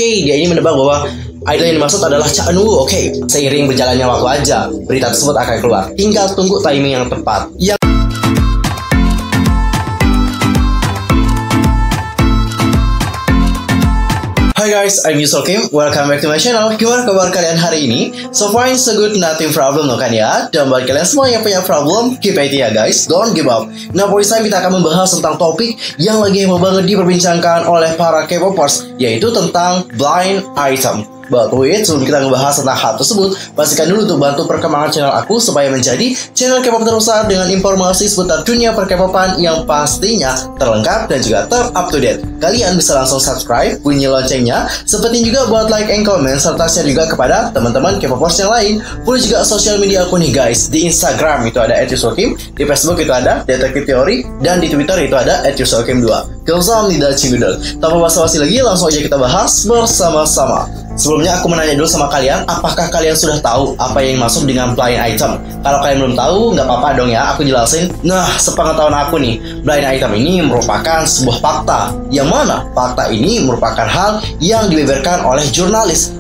Dia ini menebak bahwa idol yang dimaksud adalah Cha Eun-woo. Seiring berjalannya waktu aja, berita tersebut akan keluar. Tinggal tunggu timing yang tepat. Hi guys, I'm Yusuf Kim. Welcome back to my channel. Gimana kabar kalian hari ini? So far so good, nothing problem loh kan ya. Dan buat kalian semua yang punya problem, keep it ya guys, don't give up. Nah, for this time kita akan membahas tentang topik yang lagi heboh banget diperbincangkan oleh para K-popers, yaitu tentang blind item. But wait, sebelum kita ngebahas tentang hal tersebut, pastikan dulu untuk bantu perkembangan channel aku supaya menjadi channel K-pop terbesar dengan informasi seputar dunia per-K-popan yang pastinya terlengkap dan juga ter-up to date. Kalian bisa langsung subscribe, bunyi loncengnya, seperti juga buat like and comment, serta share juga kepada teman-teman K-popers yang lain. Boleh juga sosial media aku nih guys. Di Instagram itu ada @yusokim, di Facebook itu ada Detektif Teori, dan di Twitter itu ada @yusokim2. Kamsahamnida Cingudel. Tanpa basa-basi lagi, langsung aja kita bahas bersama-sama. Sebelumnya aku menanya dulu sama kalian, apakah kalian sudah tahu apa yang dimaksud dengan blind item? Kalau kalian belum tahu, nggak apa-apa dong ya, aku jelasin. Nah, sepengetahuan aku nih, blind item ini merupakan sebuah fakta. Yang mana fakta ini merupakan hal yang dibeberkan oleh jurnalis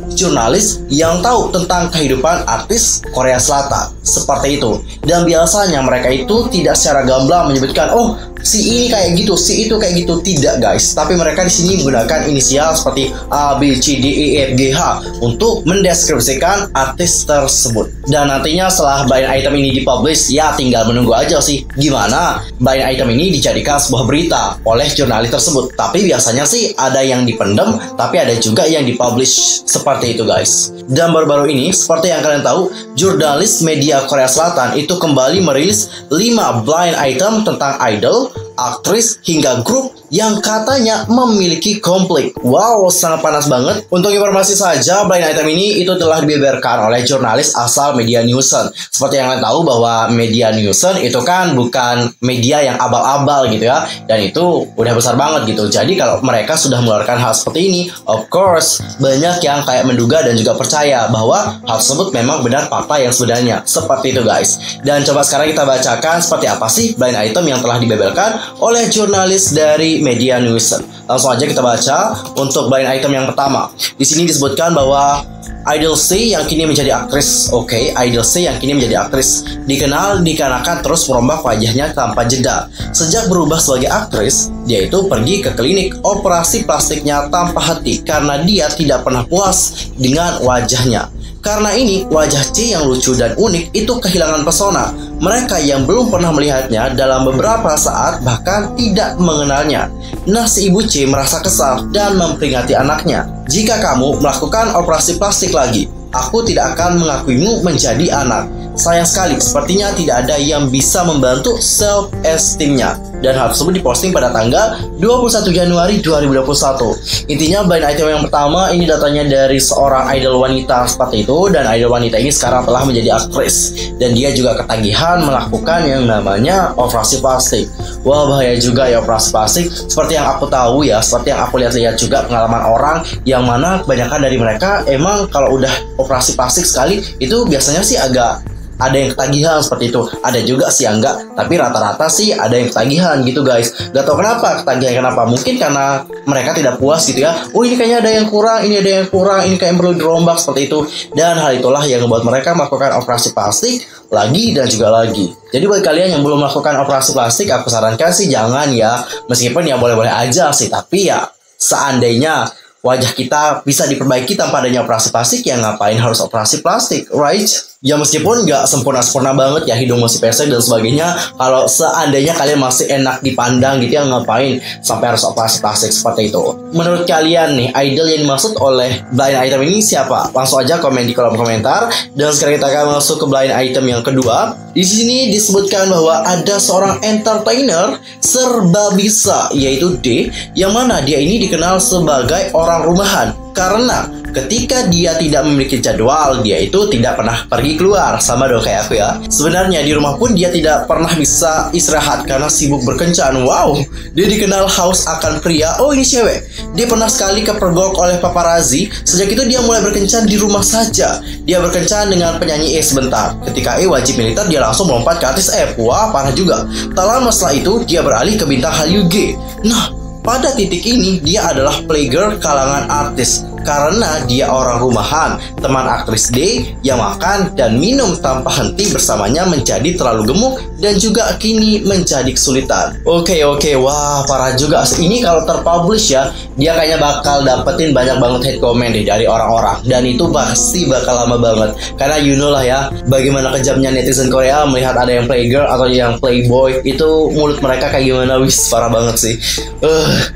yang tahu tentang kehidupan artis Korea Selatan. Seperti itu. Dan biasanya mereka itu tidak secara gamblang menyebutkan, oh, si ini kayak gitu, si itu kayak gitu. Tidak guys, tapi mereka di sini menggunakan inisial seperti A, B, C, D, E, F, G, H untuk mendeskripsikan artis tersebut. Dan nantinya setelah blind item ini dipublish, ya tinggal menunggu aja sih gimana blind item ini dijadikan sebuah berita oleh jurnalis tersebut. Tapi biasanya sih ada yang dipendam, tapi ada juga yang dipublish seperti itu guys. Dan baru-baru ini, seperti yang kalian tahu, jurnalis media Korea Selatan itu kembali merilis 5 blind item tentang idol, aktris, hingga grup yang katanya memiliki konflik. Wow, sangat panas banget. Untuk informasi saja, blind item ini itu telah dibeberkan oleh jurnalis asal Media Newson. Seperti yang kalian tahu bahwa Media Newson itu kan bukan media yang abal-abal gitu ya, dan itu udah besar banget gitu. Jadi kalau mereka sudah mengeluarkan hal seperti ini, of course banyak yang kayak menduga dan juga percaya bahwa hal tersebut memang benar fakta yang sebenarnya. Seperti itu guys. Dan coba sekarang kita bacakan seperti apa sih blind item yang telah dibeberkan oleh jurnalis dari Media Newson. Langsung aja kita baca untuk blind item yang pertama. Di sini disebutkan bahwa Idol C yang kini menjadi aktris. Idol C yang kini menjadi aktris dikenal dikarenakan terus merombak wajahnya tanpa jeda. Sejak berubah sebagai aktris, dia itu pergi ke klinik operasi plastiknya tanpa henti karena dia tidak pernah puas dengan wajahnya. Karena ini, wajah C yang lucu dan unik itu kehilangan pesona. Mereka yang belum pernah melihatnya dalam beberapa saat bahkan tidak mengenalnya. Nah, si ibu C merasa kesal dan memperingati anaknya. Jika kamu melakukan operasi plastik lagi, aku tidak akan mengakuimu menjadi anak. Sayang sekali, sepertinya tidak ada yang bisa membantu self-esteemnya. Dan hal tersebut diposting pada tanggal 21 Januari 2021. Intinya blind item yang pertama ini datanya dari seorang idol wanita seperti itu. Dan idol wanita ini sekarang telah menjadi aktris. Dan dia juga ketagihan melakukan yang namanya operasi plastik. Wah, bahaya juga ya operasi plastik. Seperti yang aku tahu ya, seperti yang aku lihat-lihat juga pengalaman orang, yang mana kebanyakan dari mereka emang kalau udah operasi plastik sekali itu biasanya sih agak ada yang ketagihan seperti itu. Ada juga sih yang enggak, tapi rata-rata sih ada yang ketagihan gitu guys. Gak tau kenapa ketagihan, kenapa. Mungkin karena mereka tidak puas gitu ya. Oh, ini kayaknya ada yang kurang, ini ada yang kurang, ini kayak perlu dirombak seperti itu. Dan hal itulah yang membuat mereka melakukan operasi plastik lagi dan juga lagi. Jadi buat kalian yang belum melakukan operasi plastik, aku sarankan sih jangan ya. Meskipun ya boleh-boleh aja sih, tapi ya seandainya wajah kita bisa diperbaiki tanpa adanya operasi plastik, ya ngapain harus operasi plastik, right? Ya meskipun nggak sempurna-sempurna banget ya, hidung masih pesek dan sebagainya. Kalau seandainya kalian masih enak dipandang gitu ya, ngapain sampai harus operasi plastik seperti itu. Menurut kalian nih, idol yang dimaksud oleh blind item ini siapa? Langsung aja komen di kolom komentar. Dan sekarang kita akan masuk ke blind item yang kedua. Di sini disebutkan bahwa ada seorang entertainer serba bisa, yaitu D, yang mana dia ini dikenal sebagai orang rumahan. Karena ketika dia tidak memiliki jadwal, dia itu tidak pernah pergi keluar. Sama dong kayak aku ya. Sebenarnya di rumah pun dia tidak pernah bisa istirahat karena sibuk berkencan. Wow, dia dikenal haus akan pria. Oh, ini cewek. Dia pernah sekali kepergok oleh paparazzi. Sejak itu dia mulai berkencan di rumah saja. Dia berkencan dengan penyanyi E sebentar. Ketika E wajib militer, dia langsung melompat ke artis F. Wah, parah juga. Tak lama setelah itu, dia beralih ke bintang Hallyu G. Nah, pada titik ini, dia adalah playgirl kalangan artis. karena dia orang rumahan. Teman aktris D yang makan dan minum tanpa henti bersamanya menjadi terlalu gemuk dan juga kini menjadi kesulitan. Oke, wah parah juga. Ini kalau terpublish ya, dia kayaknya bakal dapetin banyak banget hate comment deh dari orang-orang. Dan itu pasti bakal lama banget. Karena you know lah ya, bagaimana kejamnya netizen Korea melihat ada yang playgirl atau yang playboy. Itu mulut mereka kayak gimana, wis parah banget sih.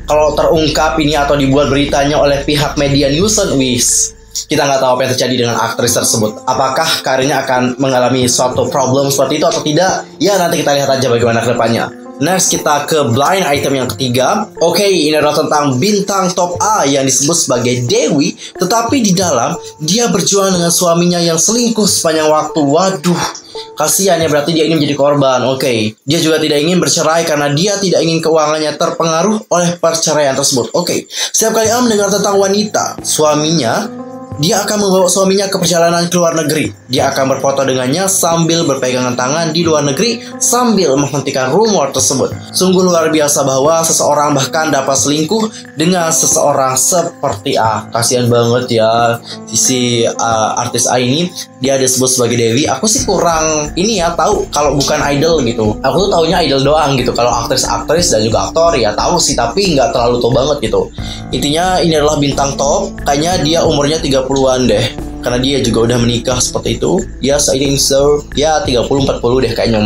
Kalau terungkap ini atau dibuat beritanya oleh pihak media Newson, wis kita nggak tahu apa yang terjadi dengan aktris tersebut. Apakah karirnya akan mengalami suatu problem seperti itu atau tidak? Ya nanti kita lihat aja bagaimana ke depannya. Next kita ke blind item yang ketiga. Oke, ini adalah tentang bintang top A yang disebut sebagai Dewi. Tetapi di dalam dia berjuang dengan suaminya yang selingkuh sepanjang waktu. Waduh, kasihan ya, berarti dia ini menjadi korban. Oke, dia juga tidak ingin bercerai karena dia tidak ingin keuangannya terpengaruh oleh perceraian tersebut. Oke, setiap kali mendengar tentang wanita, suaminya, dia akan membawa suaminya ke perjalanan ke luar negeri. Dia akan berfoto dengannya sambil berpegangan tangan di luar negeri sambil menghentikan rumor tersebut. Sungguh luar biasa bahwa seseorang bahkan dapat selingkuh dengan seseorang seperti A. Kasihan banget ya si artis A ini. Dia disebut sebagai Dewi. Aku sih kurang ini ya, tahu kalau bukan idol gitu. Aku tuh taunya idol doang gitu. Kalau aktris-aktris dan juga aktor ya tahu sih, tapi nggak terlalu tahu banget gitu. Intinya ini adalah bintang top. Kayaknya dia umurnya 30-an deh, karena dia juga udah menikah seperti itu. Yes, I think so. Ya 30-40 deh kayaknya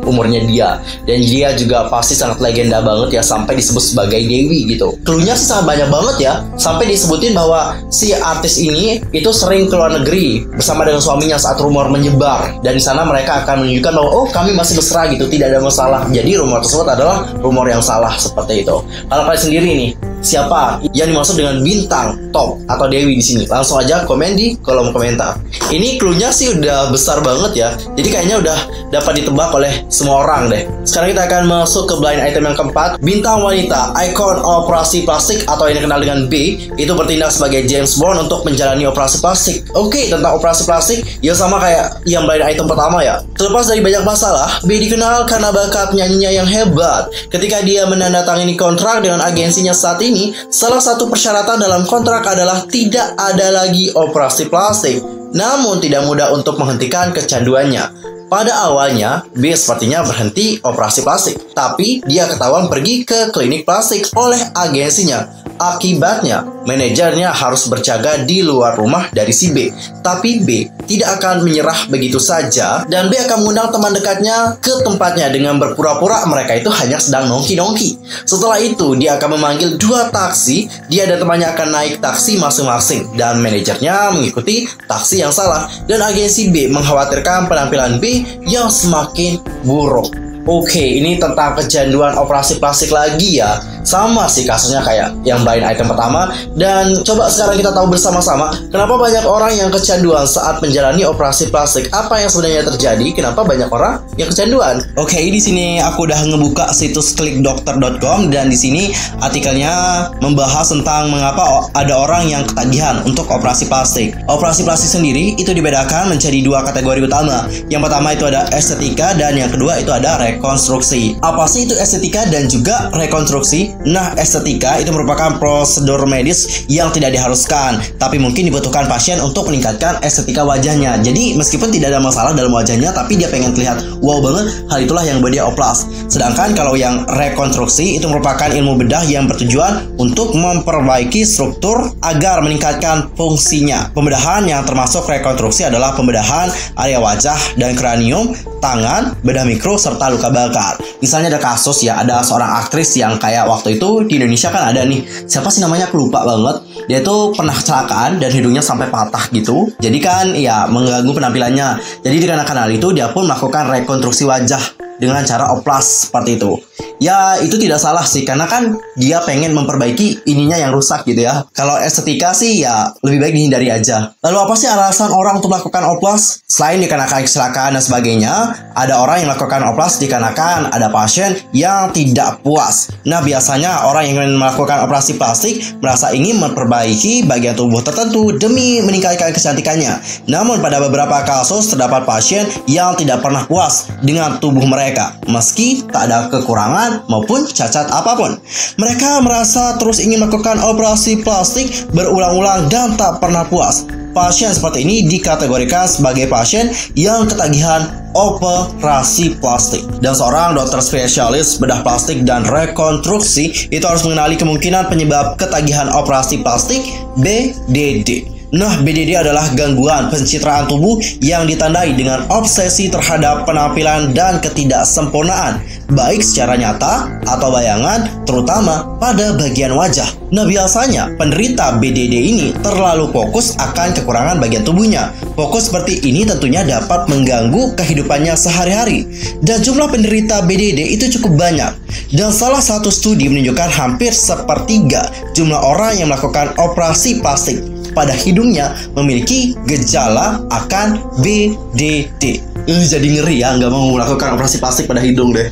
umurnya dia. Dan dia juga pasti sangat legenda banget ya, sampai disebut sebagai Dewi gitu. Cluenya sih sangat banyak banget ya. Sampai disebutin bahwa si artis ini itu sering ke luar negeri bersama dengan suaminya saat rumor menyebar. Dan di sana mereka akan menunjukkan bahwa oh kami masih mesra gitu, tidak ada masalah. Jadi rumor tersebut adalah rumor yang salah seperti itu. Kalau kalian sendiri nih, siapa yang dimaksud dengan bintang top atau Dewi di sini? Langsung aja komen di kolom komentar. Ini cluenya sih udah besar banget ya. Jadi kayaknya udah dapat ditebak oleh semua orang deh. Sekarang kita akan masuk ke blind item yang keempat. Bintang wanita, ikon operasi plastik atau yang dikenal dengan B, itu bertindak sebagai James Bond untuk menjalani operasi plastik. Oke, tentang operasi plastik ya sama kayak yang blind item pertama ya. Terlepas dari banyak masalah, B dikenal karena bakat nyanyinya yang hebat. Ketika dia menandatangani kontrak dengan agensinya saat ini, salah satu persyaratan dalam kontrak adalah tidak ada lagi operasi plastik. Namun tidak mudah untuk menghentikan kecanduannya. Pada awalnya, B sepertinya berhenti operasi plastik, tapi dia ketahuan pergi ke klinik plastik oleh agensinya. Akibatnya, manajernya harus berjaga di luar rumah dari si B. Tapi B tidak akan menyerah begitu saja, dan B akan mengundang teman dekatnya ke tempatnya dengan berpura-pura mereka itu hanya sedang nongki-nongki. Setelah itu, dia akan memanggil 2 taksi. Dia dan temannya akan naik taksi masing-masing, dan manajernya mengikuti taksi yang salah. Dan agensi B mengkhawatirkan penampilan B yang semakin buruk. Oke, ini tentang kecanduan operasi plastik lagi ya. Sama sih kasusnya kayak yang blind item pertama. Dan coba sekarang kita tahu bersama-sama kenapa banyak orang yang kecanduan saat menjalani operasi plastik. Apa yang sebenarnya terjadi? Kenapa banyak orang yang kecanduan? Oke, di sini aku udah ngebuka situs klikdokter.com dan di sini artikelnya membahas tentang mengapa ada orang yang ketagihan untuk operasi plastik. Operasi plastik sendiri itu dibedakan menjadi 2 kategori utama. Yang pertama itu ada estetika dan yang kedua itu ada rekonstruksi. Apa sih itu estetika dan juga rekonstruksi? Nah, estetika itu merupakan prosedur medis yang tidak diharuskan, tapi mungkin dibutuhkan pasien untuk meningkatkan estetika wajahnya. Jadi meskipun tidak ada masalah dalam wajahnya, tapi dia pengen terlihat wow banget, hal itulah yang buat dia oplas. Sedangkan kalau yang rekonstruksi itu merupakan ilmu bedah yang bertujuan untuk memperbaiki struktur agar meningkatkan fungsinya. Pembedahan yang termasuk rekonstruksi adalah pembedahan area wajah dan kranium, tangan, bedah mikro, serta luka bakar. Misalnya ada kasus ya, ada seorang aktris yang kayak waktu itu di Indonesia kan ada nih, siapa sih namanya, aku lupa banget. Dia tuh pernah kecelakaan dan hidungnya sampai patah gitu. Jadi kan ya mengganggu penampilannya. Jadi dikarenakan hal itu dia pun melakukan rekonstruksi wajah dengan cara oplas seperti itu. Ya itu tidak salah sih, karena kan dia pengen memperbaiki ininya yang rusak gitu ya. Kalau estetika sih ya lebih baik dihindari aja. Lalu apa sih alasan orang untuk melakukan oplas? Selain dikarenakan kecelakaan dan sebagainya, ada orang yang melakukan oplas dikarenakan ada pasien yang tidak puas. Nah biasanya orang yang ingin melakukan operasi plastik merasa ingin memperbaiki bagian tubuh tertentu demi meningkatkan kecantikannya. Namun pada beberapa kasus terdapat pasien yang tidak pernah puas dengan tubuh mereka. mereka, meski tak ada kekurangan maupun cacat apapun. Mereka merasa terus ingin melakukan operasi plastik berulang-ulang dan tak pernah puas. Pasien seperti ini dikategorikan sebagai pasien yang ketagihan operasi plastik. Dan seorang dokter spesialis bedah plastik dan rekonstruksi itu harus mengenali kemungkinan penyebab ketagihan operasi plastik, BDD. Nah, BDD adalah gangguan pencitraan tubuh yang ditandai dengan obsesi terhadap penampilan dan ketidaksempurnaan, baik secara nyata atau bayangan, terutama pada bagian wajah. Nah, biasanya penderita BDD ini terlalu fokus akan kekurangan bagian tubuhnya. Fokus seperti ini tentunya dapat mengganggu kehidupannya sehari-hari. Dan jumlah penderita BDD itu cukup banyak. Dan salah satu studi menunjukkan hampir sepertiga jumlah orang yang melakukan operasi plastik pada hidungnya memiliki gejala akan BDD. Jadi ngeri ya, nggak mau melakukan operasi plastik pada hidung deh.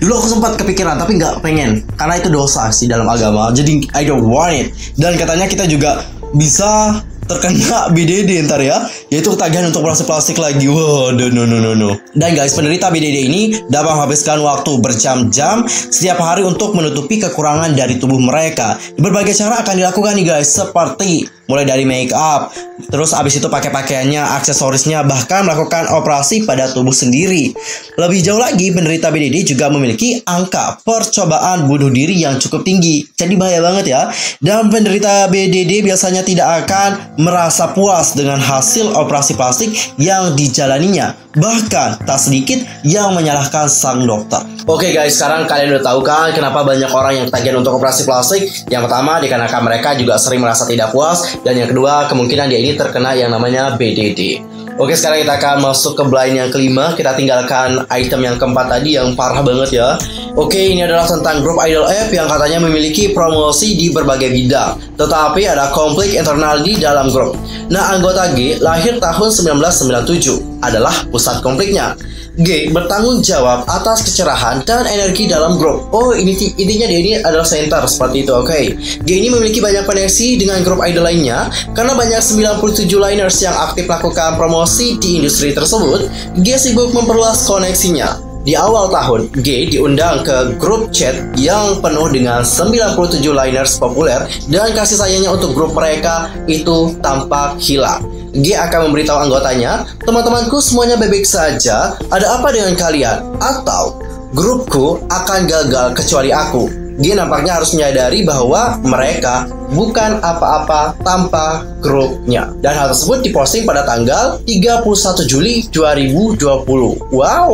Dulu aku sempat kepikiran, tapi nggak pengen, karena itu dosa sih dalam agama. Jadi I don't want it. Dan katanya kita juga bisa terkena BDD ntar ya, yaitu ketagihan untuk operasi plastik lagi. Wow, no. Dan guys, penderita BDD ini dapat menghabiskan waktu berjam-jam setiap hari untuk menutupi kekurangan dari tubuh mereka. Berbagai cara akan dilakukan nih guys, seperti mulai dari make up, terus abis itu pakai pakaiannya, aksesorisnya, bahkan melakukan operasi pada tubuh sendiri. Lebih jauh lagi, penderita BDD juga memiliki angka percobaan bunuh diri yang cukup tinggi. Jadi bahaya banget ya. Dan penderita BDD biasanya tidak akan merasa puas dengan hasil operasi plastik yang dijalaninya. Bahkan tak sedikit yang menyalahkan sang dokter. Oke guys, sekarang kalian udah tahu kan kenapa banyak orang yang ketagihan untuk operasi plastik? Yang pertama, dikarenakan mereka juga sering merasa tidak puas. Dan yang kedua, kemungkinan dia ini terkena yang namanya BDD. Oke, sekarang kita akan masuk ke blind yang kelima. Kita tinggalkan item yang keempat tadi yang parah banget ya. Oke, ini adalah tentang grup idol app yang katanya memiliki promosi di berbagai bidang, tetapi ada konflik internal di dalam grup. Nah, anggota G lahir tahun 1997 adalah pusat konfliknya. G bertanggung jawab atas kecerahan dan energi dalam grup. Oh, intinya dia ini adalah center seperti itu, oke. G ini memiliki banyak koneksi dengan grup idol lainnya. Karena banyak 97 liners yang aktif melakukan promosi di industri tersebut, G sibuk memperluas koneksinya. Di awal tahun, G diundang ke grup chat yang penuh dengan 97 liners populer dan kasih sayangnya untuk grup mereka itu tampak hilang. G akan memberitahu anggotanya, teman-temanku semuanya baik-baik saja, ada apa dengan kalian? Atau, grupku akan gagal kecuali aku. G nampaknya harus menyadari bahwa mereka bukan apa-apa tanpa grupnya. Dan hal tersebut diposting pada tanggal 31 Juli 2020. Wow,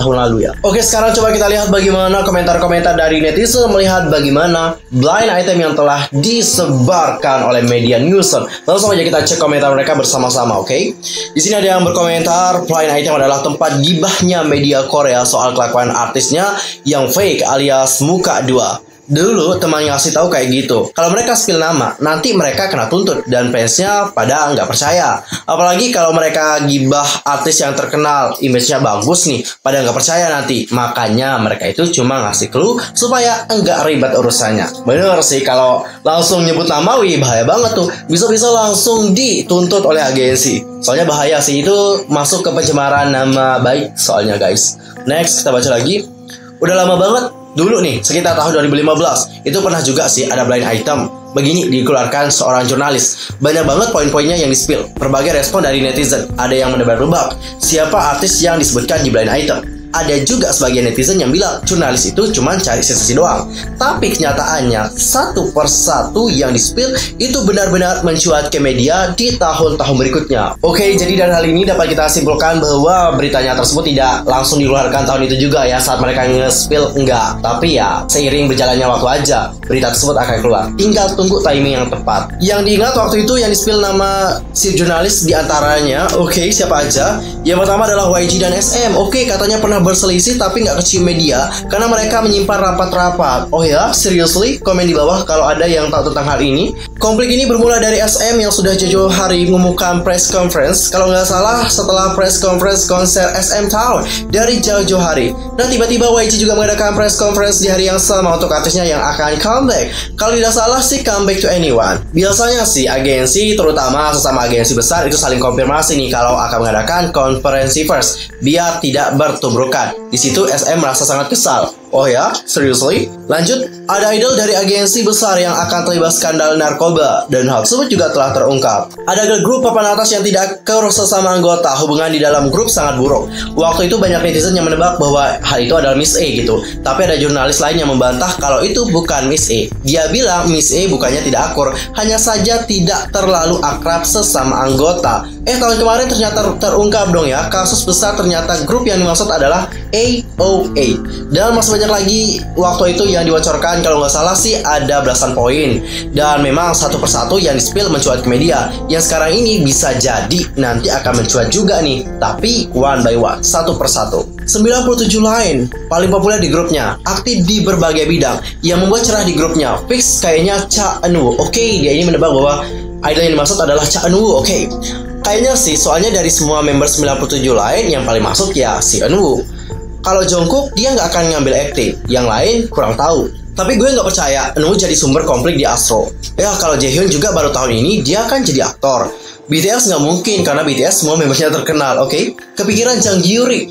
tahun lalu ya. Oke, sekarang coba kita lihat bagaimana komentar-komentar dari netizen melihat bagaimana blind item yang telah disebarkan oleh media Newson. Langsung aja kita cek komentar mereka bersama-sama, oke? Di sini ada yang berkomentar, blind item adalah tempat gibahnya media Korea soal kelakuan artisnya yang fake alias muka dua. Dulu temannya ngasih tahu kayak gitu, kalau mereka spill nama, nanti mereka kena tuntut dan fansnya pada nggak percaya. Apalagi kalau mereka gibah artis yang terkenal, image-nya bagus nih, pada nggak percaya nanti. Makanya mereka itu cuma ngasih clue supaya nggak ribet urusannya. Bener sih, kalau langsung nyebut nama, wih bahaya banget tuh. Bisa-bisa langsung dituntut oleh agensi. Soalnya bahaya sih, itu masuk ke pencemaran nama baik soalnya guys. Next, kita baca lagi. Udah lama banget. Dulu nih, sekitar tahun 2015, itu pernah juga sih ada blind item. Begini dikeluarkan seorang jurnalis. Banyak banget poin-poinnya yang di-spill. Berbagai respon dari netizen. Ada yang menebak-nebak siapa artis yang disebutkan di blind item. Ada juga sebagian netizen yang bilang jurnalis itu cuma cari sensasi doang. Tapi kenyataannya satu persatu yang di-spill itu benar-benar mencuat ke media di tahun-tahun berikutnya. Oke, jadi dari hal ini dapat kita simpulkan bahwa beritanya tersebut tidak langsung dikeluarkan tahun itu juga ya saat mereka nge-spill, enggak. Tapi ya seiring berjalannya waktu aja berita tersebut akan keluar. Tinggal tunggu timing yang tepat. Yang diingat waktu itu yang di-spill nama si jurnalis diantaranya, oke, siapa aja? Yang pertama adalah YG dan SM. Oke, katanya pernah berselisih tapi nggak kecium media karena mereka menyimpan rapat-rapat. Oh ya, seriously? Komen di bawah kalau ada yang tahu tentang hal ini. Konflik ini bermula dari SM yang sudah jauh-jauh hari mengumumkan press conference. Kalau nggak salah, setelah press conference konser SM Town dari jauh-jauh hari. Dan tiba-tiba YG juga mengadakan press conference di hari yang sama untuk artisnya yang akan comeback. Kalau tidak salah sih comeback to anyone. Biasanya sih agensi, terutama sesama agensi besar itu saling konfirmasi nih kalau akan mengadakan konferensi first biar tidak bertubruk dilakukan. Di situ SM merasa sangat kesal. Oh ya? Seriously? Lanjut, ada idol dari agensi besar yang akan terlibat skandal narkoba, dan hal tersebut juga telah terungkap. Ada grup papan atas yang tidak akur sesama anggota, hubungan di dalam grup sangat buruk. Waktu itu banyak netizen yang menebak bahwa hal itu adalah Miss A gitu. Tapi ada jurnalis lain yang membantah kalau itu bukan Miss A. Dia bilang Miss A bukannya tidak akur, hanya saja tidak terlalu akrab sesama anggota. Tahun kemarin ternyata terungkap dong ya, kasus besar ternyata grup yang dimaksud adalah AOA. Dan masih banyak lagi waktu itu yang dibocorkan, kalau nggak salah sih ada belasan poin. Dan memang satu persatu yang di-spill mencuat ke media. Yang sekarang ini bisa jadi nanti akan mencuat juga nih, tapi one by one, satu persatu. 97 lain paling populer di grupnya, aktif di berbagai bidang. Yang membuat cerah di grupnya fix kayaknya Cha Eun-woo. Oke, dia ini menebak bahwa idol yang dimaksud adalah Cha Eun-woo. Oke, kayaknya sih, soalnya dari semua member 97 lain yang paling masuk ya si Eun-woo. Kalau Jungkook dia nggak akan ngambil acting, yang lain kurang tahu. Tapi gue nggak percaya Eun-woo jadi sumber konflik di Astro. Ya kalau Jaehyun juga baru tahun ini dia kan jadi aktor. BTS nggak mungkin karena BTS semua membernya terkenal, oke? Kepikiran Jang Gyuri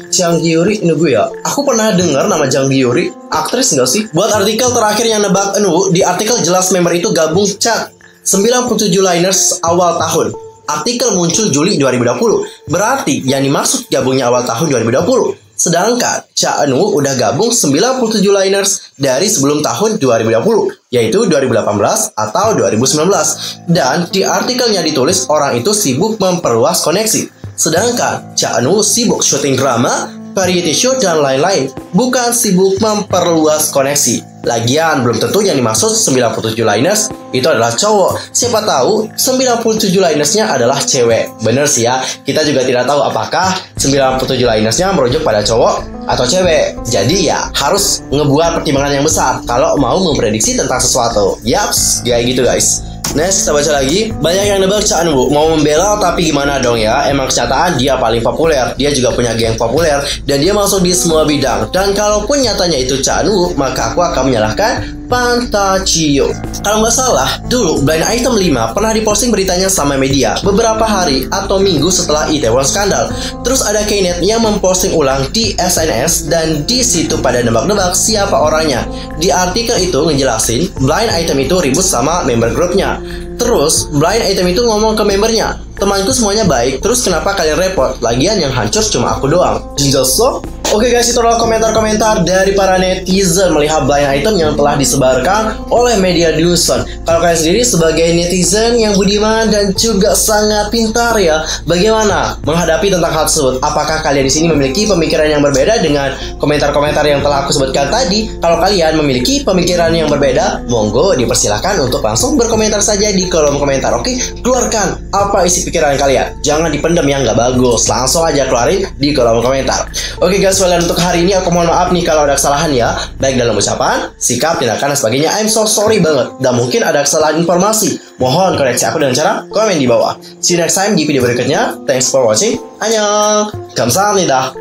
ini gue ya. Aku pernah dengar nama Jang Gyuri, aktris nggak sih? Buat artikel terakhir yang nebak Eun-woo, di artikel jelas member itu gabung chat 97 liners awal tahun. Artikel muncul Juli 2020, berarti yang dimaksud gabungnya awal tahun 2020. Sedangkan Cha Eun-woo udah gabung 97 liners dari sebelum tahun 2020, yaitu 2018 atau 2019. Dan di artikelnya ditulis orang itu sibuk memperluas koneksi. Sedangkan Cha Eun-woo sibuk syuting drama, variety show, dan lain-lain, bukan sibuk memperluas koneksi. Lagian belum tentu yang dimaksud 97 liners itu adalah cowok. Siapa tahu 97 linersnya adalah cewek. Bener sih ya, kita juga tidak tahu apakah 97 linersnya merujuk pada cowok atau cewek. Jadi ya harus ngebuat pertimbangan yang besar kalau mau memprediksi tentang sesuatu. Yaps, kayak gitu guys. Next, kita baca lagi. Banyak yang nebak Cha Eun-woo mau membela, tapi gimana dong ya? Emang kenyataan dia paling populer. Dia juga punya geng populer dan dia masuk di semua bidang. Dan kalaupun nyatanya itu Cha Eun-woo, maka aku akan menyalahkan Pantachio. Kalau nggak salah, dulu Blind Item 5 pernah diposting beritanya sama media beberapa hari atau minggu setelah Itaewon skandal. Terus ada Knet yang memposting ulang di SNS dan di situ pada nebak-nebak siapa orangnya. Di artikel itu ngejelasin Blind Item itu ribut sama member grupnya. Terus Blind Item itu ngomong ke membernya, temanku semuanya baik, terus kenapa kalian repot? Lagian yang hancur cuma aku doang. So? Oke guys, itu adalah komentar-komentar dari para netizen melihat Blind Item yang telah disebarkan oleh media Dusun. Kalau kalian sendiri sebagai netizen yang budiman dan juga sangat pintar ya, bagaimana menghadapi tentang hal tersebut? Apakah kalian di sini memiliki pemikiran yang berbeda dengan komentar-komentar yang telah aku sebutkan tadi? Kalau kalian memiliki pemikiran yang berbeda, monggo dipersilahkan untuk langsung berkomentar saja di kolom komentar. Oke, keluarkan apa isi pikiran kalian. Jangan dipendam yang nggak bagus, langsung aja keluarin di kolom komentar. Oke guys, untuk hari ini aku mohon maaf nih kalau ada kesalahan ya, baik dalam ucapan, sikap, tindakan, dan sebagainya. I'm so sorry banget. Dan mungkin ada kesalahan informasi. Mohon koreksi aku dengan cara komen di bawah. See you next time di video berikutnya. Thanks for watching. Annyeong. Kamsahamnida.